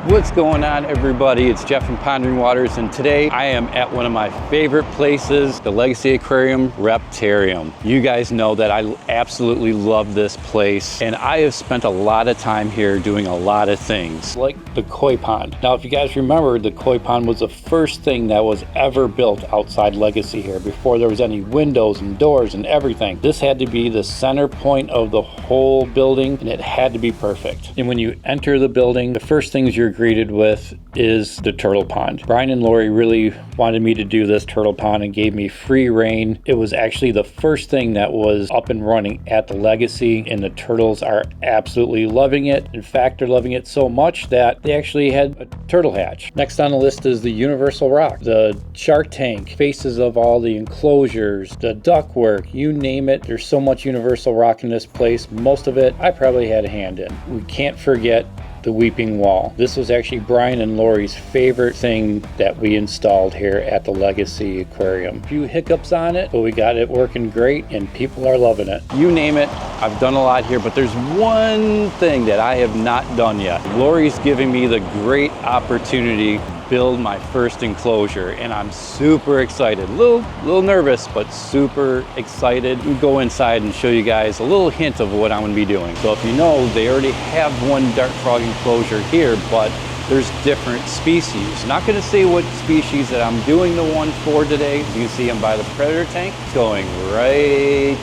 What's going on, everybody? It's Jeff from Pondering Waters, and today I am at one of my favorite places, the Legasea Aquarium Reptarium. You guys know that I absolutely love this place, and I have spent a lot of time here doing a lot of things, like the koi pond. Now, if you guys remember, the koi pond was the first thing that was ever built outside Legasea here, before there was any windows and doors and everything. This had to be the center point of the whole building, and it had to be perfect. And when you enter the building, the first things you're greeted with is the turtle pond. Brian and Lori really wanted me to do this turtle pond and gave me free reign. It was actually the first thing that was up and running at the Legasea, and the turtles are absolutely loving it. In fact, they're loving it so much that they actually had a turtle hatch. Next on the list is the universal rock, the shark tank, faces of all the enclosures, the ductwork, you name it. There's so much universal rock in this place. Most of it I probably had a hand in. We can't forget the weeping wall. This was actually Brian and Lori's favorite thing that we installed here at the Legasea Aquarium. A few hiccups on it, but we got it working great and people are loving it. You name it, I've done a lot here, but there's one thing that I have not done yet. Lori's giving me the great opportunity to build my first enclosure, and I'm super excited. A little nervous, but super excited. We'll go inside and show you guys a little hint of what I'm gonna be doing. So if you know, they already have one dart frog enclosure here, but there's different species. Not gonna say what species that I'm doing the one for today. You can see them by the predator tank. It's going right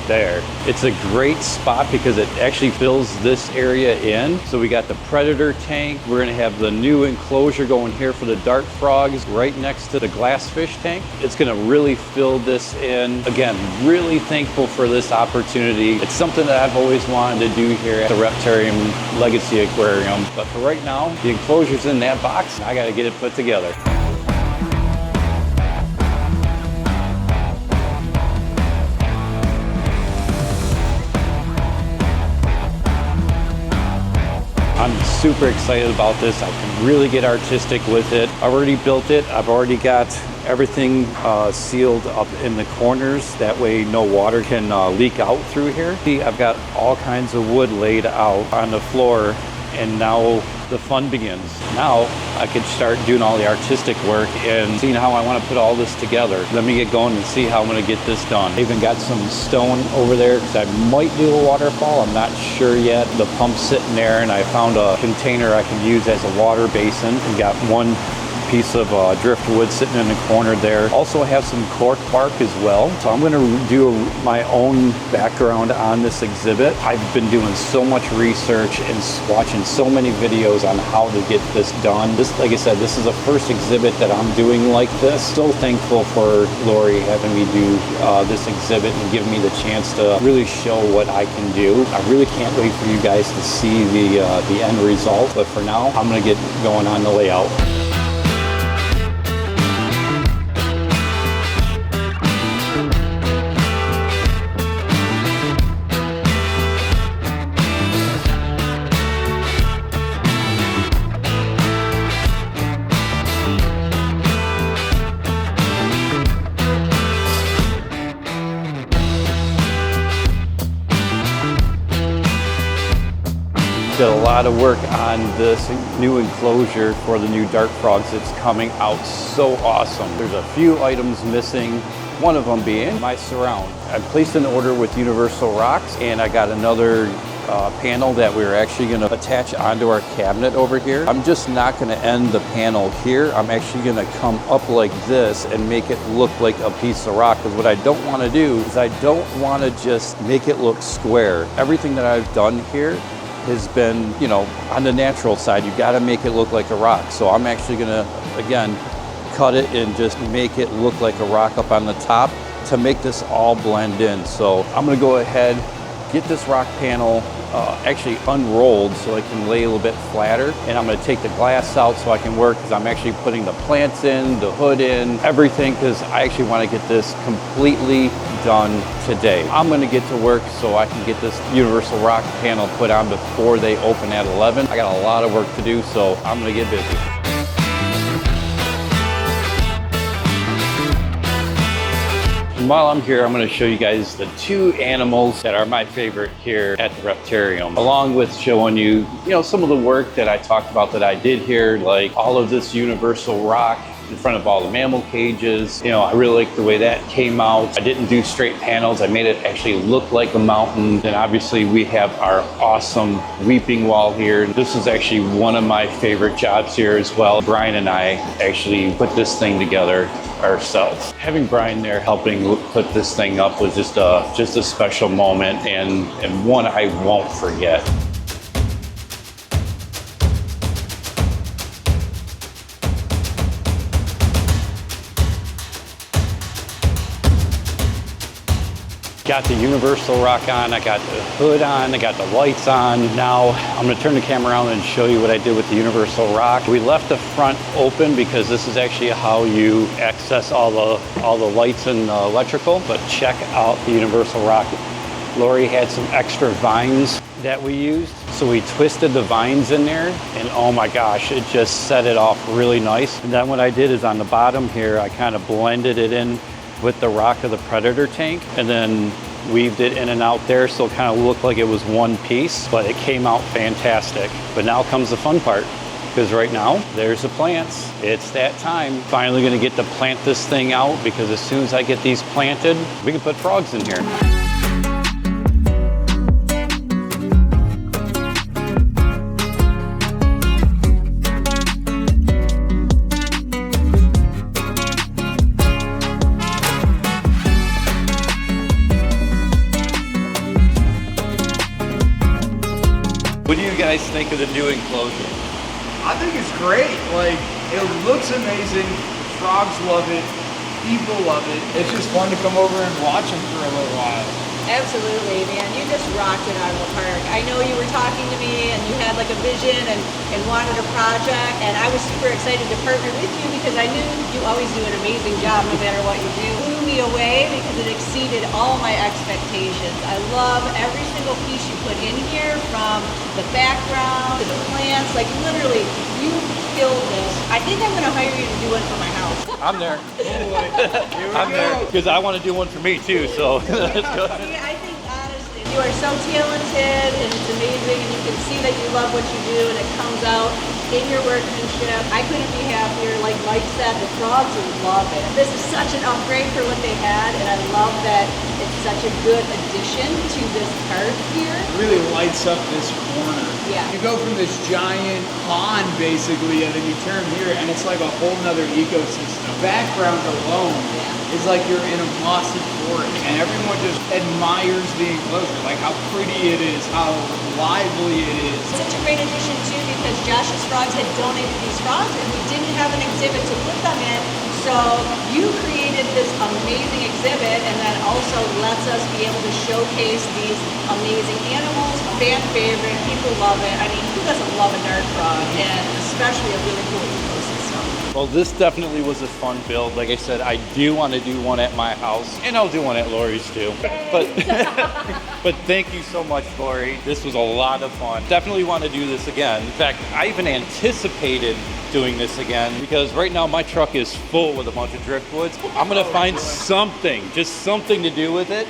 there. It's a great spot because it actually fills this area in. So we got the predator tank. We're gonna have the new enclosure going here for the dart frogs right next to the glass fish tank. It's gonna really fill this in. Again, really thankful for this opportunity. It's something that I've always wanted to do here at the Reparium Legasea Aquarium. But for right now, the enclosure's in that box. I gotta get it put together. I'm super excited about this. I can really get artistic with it. I've already built it. I've already got everything sealed up in the corners. That way no water can leak out through here. See, I've got all kinds of wood laid out on the floor, and now the fun begins. Now I can start doing all the artistic work and seeing how I want to put all this together. Let me get going and see how I'm going to get this done. I even got some stone over there because I might do a waterfall. I'm not sure yet. The pump's sitting there, and I found a container I can use as a water basin. I've got one piece of driftwood sitting in the corner there. Also have some cork bark as well. So I'm going to do my own background on this exhibit. I've been doing so much research and watching so many videos on how to get this done. This, like I said, this is the first exhibit that I'm doing like this. So thankful for Lori having me do this exhibit and giving me the chance to really show what I can do. I really can't wait for you guys to see the end result. But for now, I'm going to get going on the layout. Did a lot of work on this new enclosure for the new dart frogs. It's coming out so awesome. There's a few items missing, one of them being my surround. I placed an order with Universal Rocks, and I got another panel that we're actually going to attach onto our cabinet over here. I'm just not going to end the panel here. I'm actually going to come up like this and make it look like a piece of rock, because what I don't want to do is I don't want to just make it look square. Everything that I've done here has been, you know, on the natural side. You got to make it look like a rock. So I'm actually gonna, again, cut it and just make it look like a rock up on the top to make this all blend in. So I'm gonna go ahead, get this rock panel actually unrolled so I can lay a little bit flatter, and I'm gonna take the glass out so I can work, because I'm actually putting the plants in, the hood in, everything, because I actually want to get this completely done today. I'm gonna get to work so I can get this universal rock panel put on before they open at 11. I got a lot of work to do, so I'm gonna get busy. And while I'm here, I'm going to show you guys the two animals that are my favorite here at the Reptarium, along with showing you, some of the work that I talked about that I did here, like all of this universal rock in front of all the mammal cages. I really like the way that came out. I didn't do straight panels. I made it actually look like a mountain. And obviously we have our awesome weeping wall here. This is actually one of my favorite jobs here as well. Brian and I actually put this thing together ourselves. Having Brian there helping put this thing up was just a special moment and one I won't forget. Got the universal rock on, I got the hood on, I got the lights on. Now I'm gonna turn the camera around and show you what I did with the universal rock. We left the front open because this is actually how you access all the lights and electrical, but check out the universal rock. Lori had some extra vines that we used. So we twisted the vines in there and oh my gosh, it just set it off really nice. And then what I did is on the bottom here, I kind of blended it in with the rock of the predator tank and then weaved it in and out there so it kind of looked like it was one piece, but it came out fantastic. But now comes the fun part, because right now there's the plants. It's that time. Finally gonna get to plant this thing out, because as soon as I get these planted, we can put frogs in here. What do you guys think of the new enclosure? I think it's great. Like, it looks amazing. Frogs love it. People love it. It's just fun to come over and watch them for a little while. Absolutely, man. You just rocked it out of the park. I know you were talking to me and you had like a vision and wanted a project, and I was super excited to partner with you because I knew you always do an amazing job no matter what you do. It blew me away because it exceeded all my expectations. I love every single piece you put in here, from the background to the plants. Like, literally, you killed this. I think I'm going to hire you to do one for my house. I'm there. I'm there because I want to do one for me too. So let's go. I think honestly, you are so talented and it's amazing, and you can see that you love what you do and it comes out in your workmanship. I couldn't be happier. Like Mike said, the frogs love it. This is such an upgrade for what they had, and I love that it's such a good addition to this park here. It really lights up this corner. Yeah. You go from this giant pond basically, and then you turn here and it's like a whole nother ecosystem. Background alone is like you're in a mossy forest, and everyone just admires the enclosure, like how pretty it is, how lively it is. Such a great addition too, because Josh's Frogs had donated these frogs and we didn't have an exhibit to put them in. So you created this amazing exhibit, and that also lets us be able to showcase these amazing animals. Fan favorite, people love it. I mean, who doesn't love a dart frog, and especially a really cool ecosystem? Well, this definitely was a fun build. Like I said, I do want to do one at my house, and I'll do one at Lori's too. But but thank you so much, Lori. This was a lot of fun. Definitely want to do this again. In fact, I even anticipated doing this again, because right now my truck is full with a bunch of driftwoods. I'm gonna find something, just something to do with it.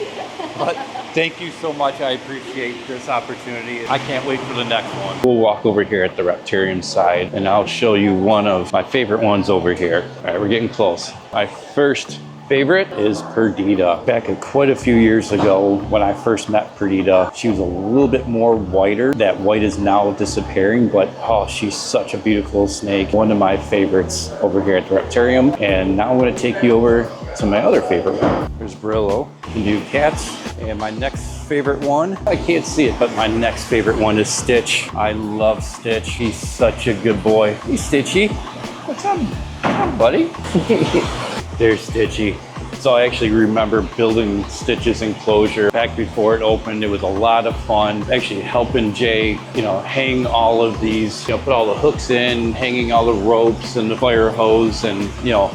But thank you so much. I appreciate this opportunity. I can't wait for the next one. We'll walk over here at the Reptarium side and I'll show you one of my favorite ones over here. All right, we're getting close. My first favorite is Perdita. Back quite a few years ago when I first met Perdita, she was a little bit more whiter. That white is now disappearing, but oh, she's such a beautiful snake. One of my favorites over here at the Reptarium. And now I'm gonna take you over to my other favorite one. There's Brillo. You can do cats. And my next favorite one, I can't see it, but my next favorite one is Stitch. I love Stitch. He's such a good boy. Hey, Stitchy. What's up? What's up, buddy? There's Stitchy. So I actually remember building Stitch's enclosure back before it opened. It was a lot of fun. Actually helping Jay, hang all of these, put all the hooks in, hanging all the ropes and the fire hose, and,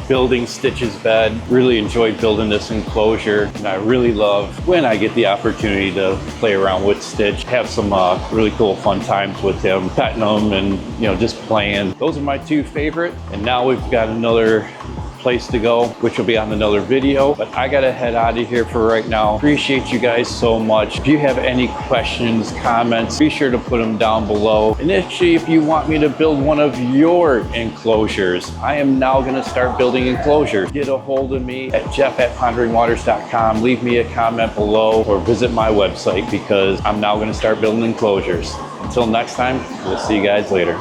building Stitch's bed. Really enjoyed building this enclosure. And I really love when I get the opportunity to play around with Stitch, have some really cool fun times with him, petting him and, just playing. Those are my two favorite. And now we've got another place to go, which will be on another video. But I gotta head out of here for right now. Appreciate you guys so much. If you have any questions, comments, be sure to put them down below. And actually, if you want me to build one of your enclosures, I am now gonna start building enclosures. Get a hold of me at jeff@ponderingwaters.com. Leave me a comment below or visit my website because I'm now gonna start building enclosures. Until next time, we'll see you guys later.